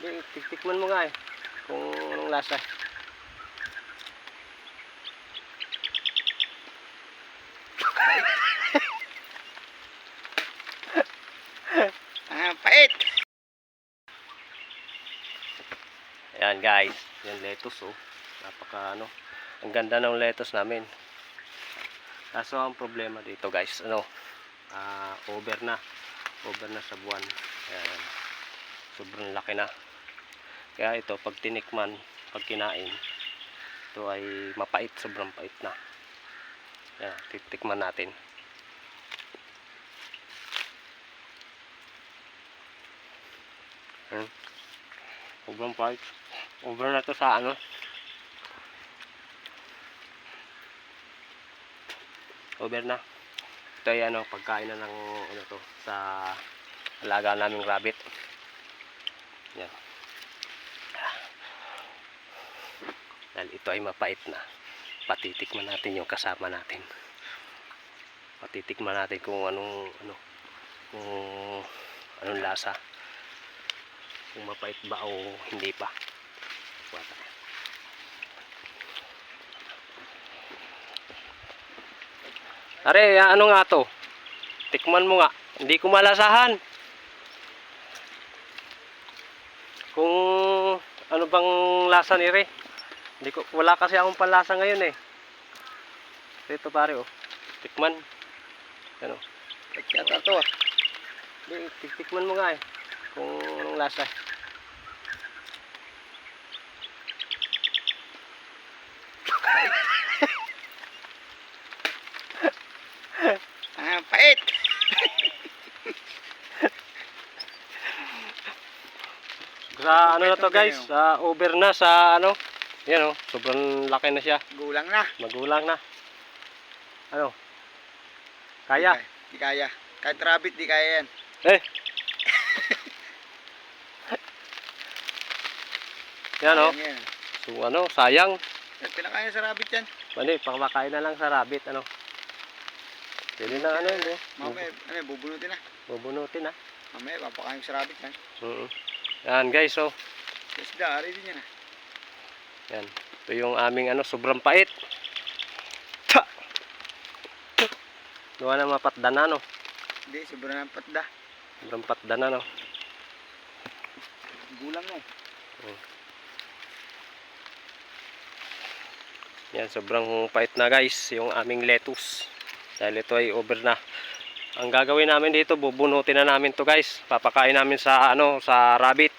Tikman mo nga eh. Kung anong lasa. Pait. Ayan guys, yung lettuce oh. Napaka ano, ang ganda ng lettuce namin. Kaso ang problema dito guys, over na sa buwan. Ayan, sobrang laki na. Kaya ito pag tinikman, pag kinain, ito ay mapait, sobrang pait na. Ayan, titikman natin. Sobrang pait. Over na to sa ano. Over na. Ito ay pagkain na ng to sa alaga naming rabbit. Yan. Dahil ito ay mapait na. Patitikman natin yung kasama natin. Patitikman natin kung anong lasa. Kung mapait ba o hindi pa. Are, ano nga to? Tikman mo nga. Hindi ko malasahan. Kung ano bang lasa ni Re. Wala kasi akong panlasa ngayon eh. Ito pare oh. Tikman. Ano? Yata to ah. Tikman mo nga eh. Kung anong lasa. Pait. Sa ano na to guys, over na sa ano. Yan oh, sobrang laki na siya. Gulang na. Magulang na. Ano? Kaya? Di kaya. Kahit rabbit di kaya yan. Eh. Yan oh. So sayang. Pinakain sa rabbit yan. Mali, pakakain na lang sa rabbit ano. Pwede na eh. Mamaya, bubunutin na. Bubunutin na. Mamaya, papakain sa rabbit yan. Yan guys, oh. Isda, ari din yan ah. Yan. Ito yung aming sobrang pait. Ta! Gawa na mapatda na, no? Hindi, sobrang patda. Sobrang patda na, no? Gulang na. Yan, sobrang pait na guys, yung aming lettuce. Dahil ito ay over na. Ang gagawin namin dito, bubunutin na namin to guys. Papakain namin sa sa rabbit.